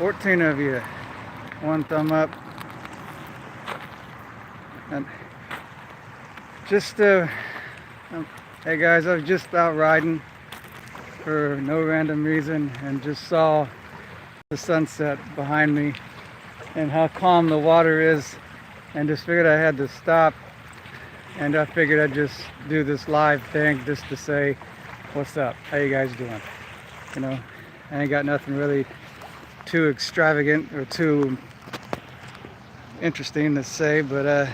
14 of you. One thumb up. And just, hey guys, I was just out riding for no random reason and just saw the sunset behind me and how calm the water is, and just figured I had to stop, and I figured I'd just do this live thing just to say what's up, how you guys doing. You know, I ain't got nothing really too extravagant or too interesting to say, but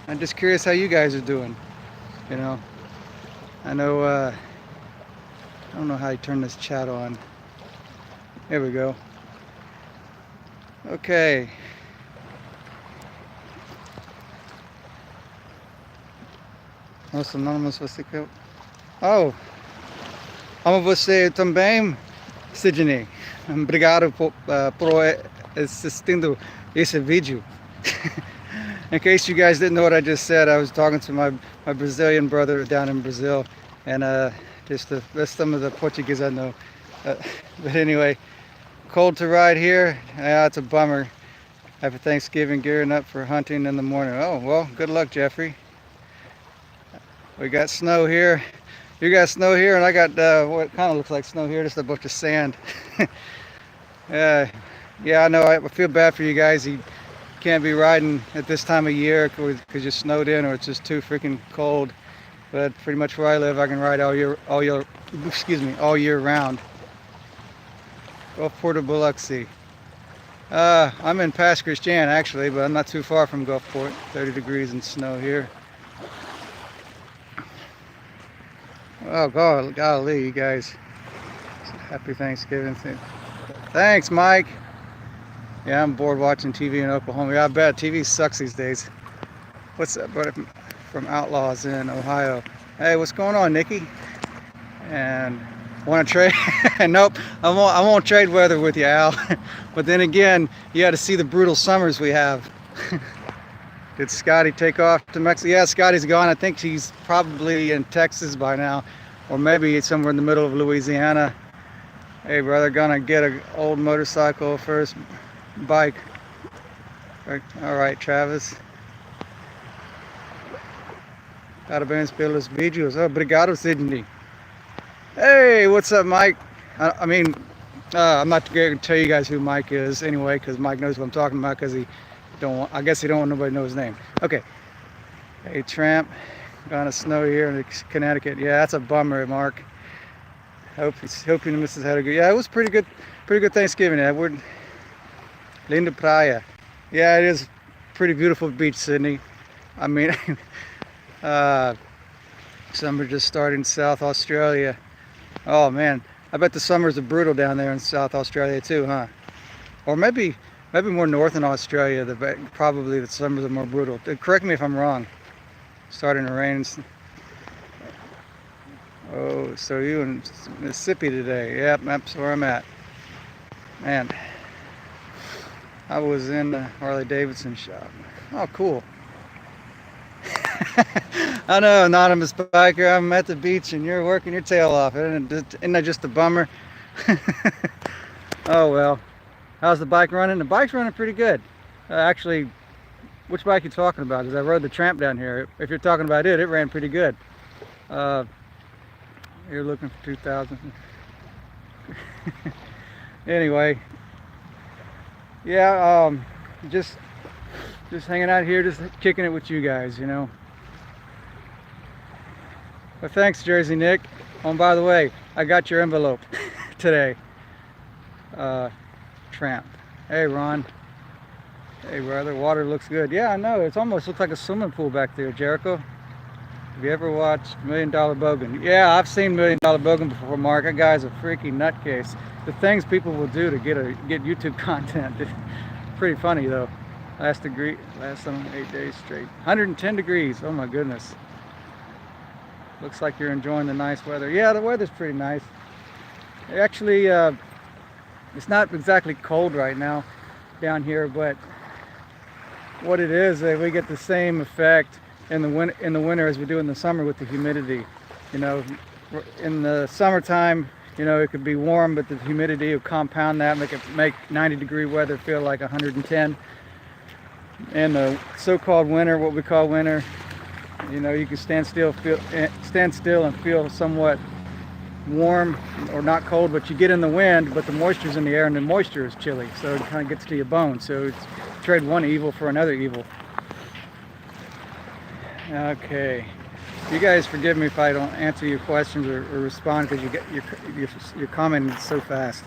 I'm just curious how you guys are doing. You know, I know I don't know how you turn this chat on. There we go. Okay. Nossa, anonymous você que eu... Oh, amo você também, Sidney. Obrigado por assistindo esse vídeo. In case you guys didn't know what I just said, I was talking to my Brazilian brother down in Brazil, and that's some of the Portuguese I know. But anyway, cold to ride here. Yeah, it's a bummer. After Thanksgiving, gearing up for hunting in the morning. Oh, well, good luck, Jeffrey. We got snow here. You got snow here, and I got what kind of looks like snow here, just a bunch of sand. Yeah, I know. I feel bad for you guys. You can't be riding at this time of year because you're snowed in or it's just too freaking cold. But pretty much where I live, I can ride all year round. Gulfport of Biloxi. I'm in Pass Christian actually, but I'm not too far from Gulfport. 30 degrees and snow here. Oh God, golly, you guys. Happy Thanksgiving. Thanks, Mike. Yeah, I'm bored watching TV in Oklahoma. Yeah, I bet TV sucks these days. What's up, buddy? From Outlaws in Ohio. Hey, what's going on, Nikki? And want to trade? Nope, I won't trade weather with you, Al. But then again, you got to see the brutal summers we have. Did Scotty take off to Mexico? Yeah, Scotty's gone. I think he's probably in Texas by now, or maybe somewhere in the middle of Louisiana. Hey, brother, gonna get an old motorcycle first, bike. All right, Travis. Parabéns pelos vídeos. Obrigado, Sidney. Hey, what's up, Mike? I'm not going to tell you guys who Mike is anyway, because Mike knows what I'm talking about, because I guess he don't want nobody to know his name. Okay. Hey, Tramp. Gonna snow here in Connecticut. Yeah, that's a bummer, Mark. Hope you and Mrs. had a good. Yeah, it was pretty good Thanksgiving, Edward. Linda Praia. Yeah, it is pretty beautiful beach, Sydney. I mean, summer just started in South Australia. Oh man, I bet the summers are brutal down there in South Australia too, huh? Or maybe more north in Australia. Probably the summers are more brutal. Correct me if I'm wrong. Starting to rain. Oh, so you in Mississippi today? Yep, that's where I'm at. Man, I was in the Harley Davidson shop. Oh, cool. I know, anonymous biker. I'm at the beach and you're working your tail off. Isn't that just a bummer? Oh well. How's the bike running? The bike's running pretty good. Actually, which bike are you talking about? Because I rode the Tramp down here. If you're talking about it ran pretty good. You're looking for 2000. Anyway, yeah, just hanging out here, just kicking it with you guys, you know. Well, thanks, Jersey Nick. Oh, and by the way, I got your envelope today. Tramp. Hey, Ron. Hey, brother. Water looks good. Yeah, I know. It almost looks like a swimming pool back there, Jericho. Have you ever watched $1 Million Bogan? Yeah, I've seen $1 Million Bogan before, Mark. That guy's a freaking nutcase. The things people will do to get YouTube content. It's pretty funny though. Last summer, 8 days straight. 110 degrees. Oh my goodness. Looks like you're enjoying the nice weather. Yeah, the weather's pretty nice. Actually, it's not exactly cold right now down here, but what it is, we get the same effect in the winter as we do in the summer with the humidity. You know, in the summertime You know, it could be warm, but the humidity will compound that, make 90-degree weather feel like 110. And the so-called winter, what we call winter, you know, you can stand still and feel somewhat warm or not cold, but you get in the wind, but the moisture's in the air, and the moisture is chilly, so it kind of gets to your bones. So it's trade one evil for another evil. Okay, you guys forgive me if I don't answer your questions or respond, because you're commenting so fast.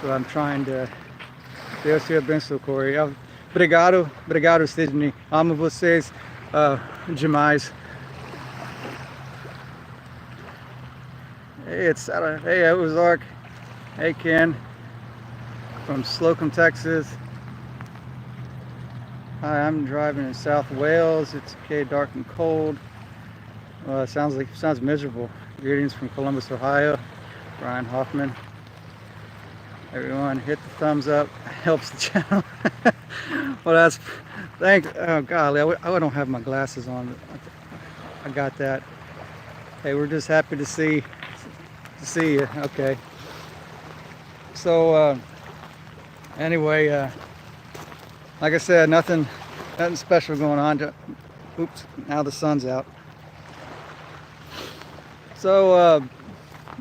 So I'm trying to. Deus te abençoe. Obrigado, Sidney. Amo vocês demais. Hey, it's Saturday. Hey, Ozark. Hey, Ken. From Slocum, Texas. Hi, I'm driving in South Wales. It's okay, dark and cold. It sounds miserable. Greetings from Columbus, Ohio. Brian Hoffman. Everyone, hit the thumbs up. It helps the channel. Well, thanks. Oh golly, I don't have my glasses on. I got that. Hey, we're just happy to see you. Okay. So anyway, like I said, nothing special going on. Oops, now the sun's out. So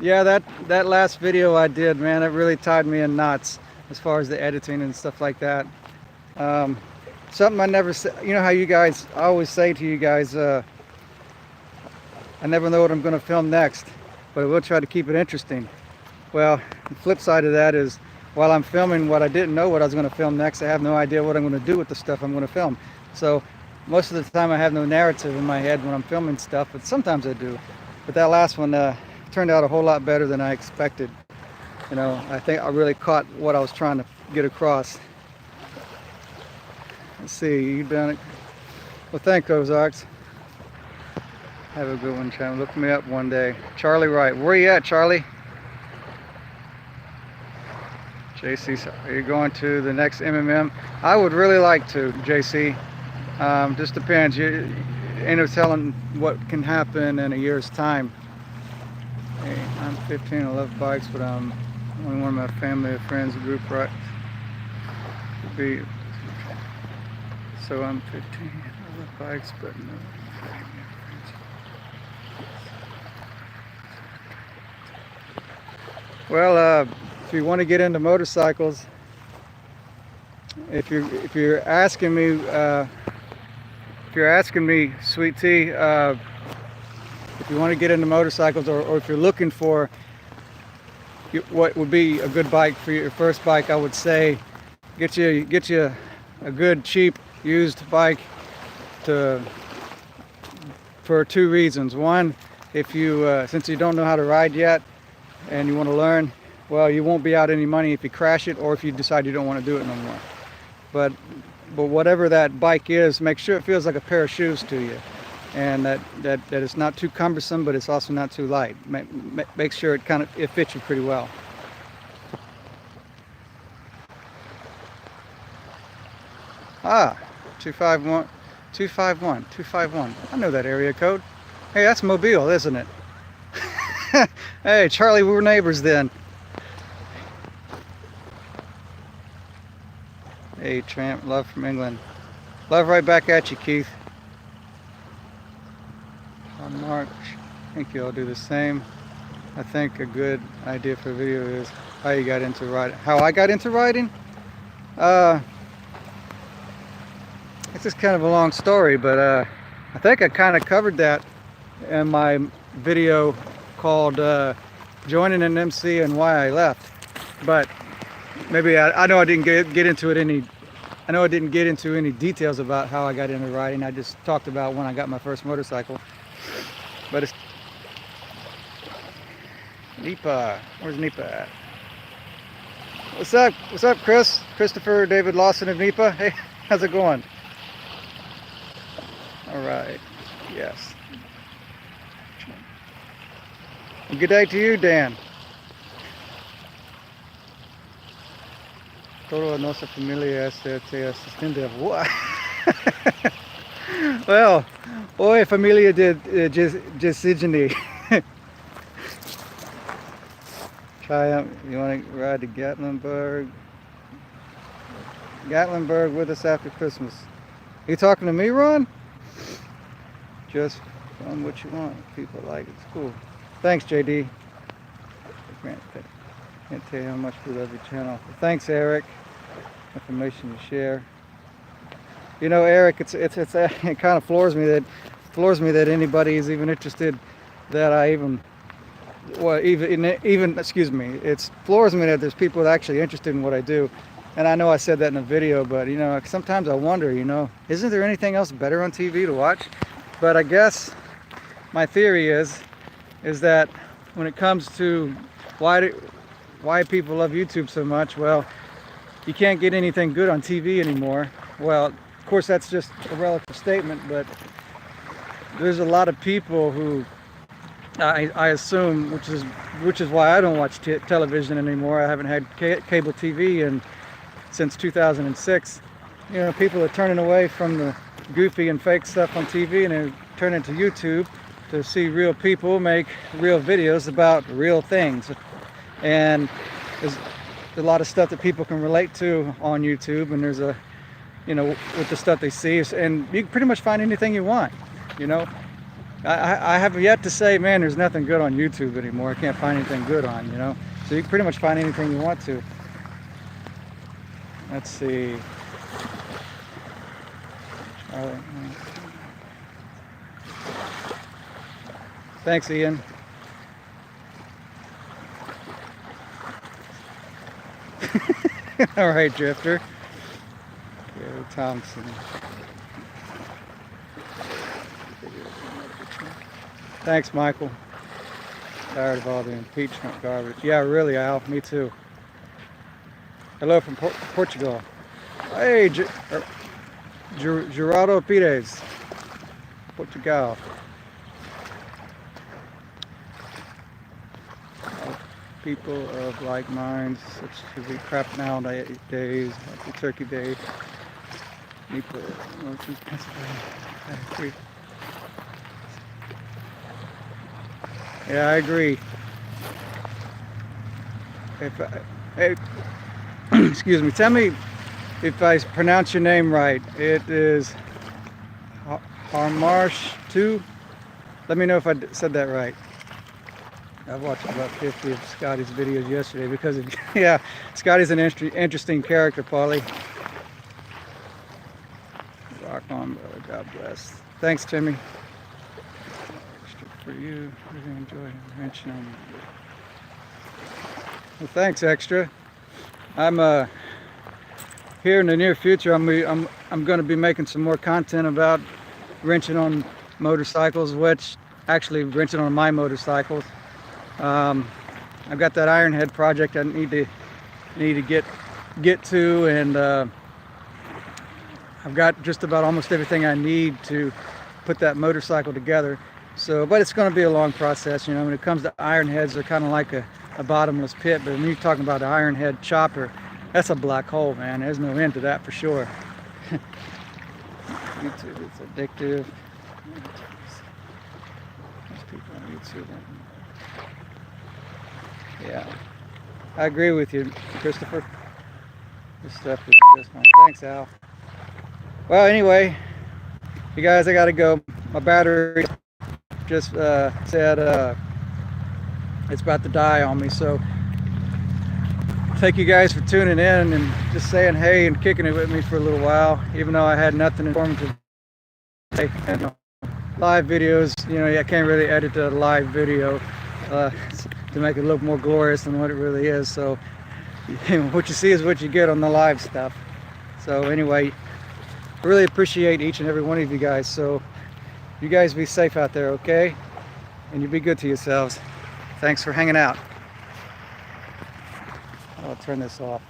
yeah, that last video I did, man, it really tied me in knots as far as the editing and stuff like that. Something I never said. You know how you guys, I always say to you guys, I never know what I'm going to film next, but we'll try to keep it interesting. Well, the flip side of that is, while I'm filming what I didn't know what I was going to film next, I have no idea what I'm going to do with the stuff I'm going to film. So most of the time I have no narrative in my head when I'm filming stuff, but sometimes I do. But that last one turned out a whole lot better than I expected. You know, I think I really caught what I was trying to get across. Let's see, you done it. Well, thank Ozarks. Have a good one, Chad. Look me up one day. Charlie Wright. Where you at, Charlie? JC, are you going to the next MMM? I would really like to, JC. Just depends. You ain't no telling what can happen in a year's time. Hey, I'm 15. I love bikes, but I'm only one of my family or friends group, right? So I'm 15. I love bikes, but no. Well, if you want to get into motorcycles, if you're asking me, Sweet Tea, if you want to get into motorcycles, or if you're looking for what would be a good bike for your first bike, I would say get you a good cheap used bike for two reasons. One, if you since you don't know how to ride yet and you want to learn, well, you won't be out any money if you crash it, or if you decide you don't want to do it no more. But whatever that bike is, make sure it feels like a pair of shoes to you, and that it's not too cumbersome, but it's also not too light. Make sure it fits you pretty well. Ah, 251. I know that area code. Hey, that's Mobile, isn't it? Hey, Charlie, we were neighbors then. Hey, Tramp, love from England. Love right back at you, Keith. Mark, I think you'll do the same. I think a good idea for a video is how you got into riding. How I got into riding? It's just kind of a long story, but I think I kind of covered that in my video called Joining an MC and Why I Left. But maybe I know I didn't get into it I know I didn't get into any details about how I got into riding. I just talked about when I got my first motorcycle. But it's Nipa. Where's Nipa at? What's up? What's up, Chris? Christopher David Lawson of Nipa. Hey, how's it going? All right. Yes. Good day to you, Dan. Toda nossa família é assistente. Well, oi, família de Sidney. Triumph, you want to ride to Gatlinburg? Gatlinburg with us after Christmas. You talking to me, Ron? Just on what you want. People like it. It's cool. Thanks, JD. Can't tell you how much we love your channel. Thanks, Eric. Information to share. You know, Eric, it kind of floors me that anybody is even interested, that I even, well, even excuse me, it floors me that there's people that are actually interested in what I do. And I know I said that in a video, but you know, sometimes I wonder, you know, isn't there anything else better on TV to watch? But I guess my theory is that when it comes to why people love YouTube so much, well, you can't get anything good on TV anymore. Well, of course, that's just a relative statement, but there's a lot of people who I assume, which is why I don't watch television anymore. I haven't had cable TV since 2006. You know, people are turning away from the goofy and fake stuff on TV and they're turning to YouTube to see real people make real videos about real things. And there's a lot of stuff that people can relate to on YouTube, and there's you know, with the stuff they see, and you can pretty much find anything you want, you know. I have yet to say, man, there's nothing good on YouTube anymore. I can't find anything good on, you know. So you can pretty much find anything you want to. Let's see. Thanks, Ian. All right, Drifter. Gary Thompson. Thanks, Michael. Tired of all the impeachment garbage. Yeah, really, Al. Me too. Hello from Portugal. Hey, Gerardo Pires. Portugal. People of like minds, such to be crap nowadays, like the Turkey Day. Yeah, I agree. Hey, excuse me, tell me if I pronounce your name right. It is Harmarsh 2. Let me know if I said that right. I watched about 50 of Scotty's videos yesterday because of, yeah, Scotty's an interesting character, Paulie. Rock on, brother. God bless. Thanks, Timmy. Extra for you. Really enjoy mentioning. Well, thanks, Extra. I'm here in the near future. I'm going to be making some more content about wrenching on motorcycles, which actually wrenching on my motorcycles. I've got that Ironhead project I need to get to, and I've got just about almost everything I need to put that motorcycle together. So, but it's going to be a long process, you know. When it comes to Ironheads, they're kind of like a bottomless pit, but when you're talking about an Ironhead chopper, that's a black hole, man. There's no end to that for sure. YouTube, it's addictive. Most people on YouTube. Yeah, I agree with you, Christopher. This stuff is just fun. Thanks, Al. Well, anyway, you guys, I gotta go. My battery just said it's about to die on me. So thank you guys for tuning in and just saying hey and kicking it with me for a little while, even though I had nothing informative to say. You know, live videos, you know, I can't really edit a live video to make it look more glorious than what it really is. So what you see is what you get on the live stuff. So anyway, I really appreciate each and every one of you guys. So you guys be safe out there, okay? And you be good to yourselves. Thanks for hanging out. I'll turn this off.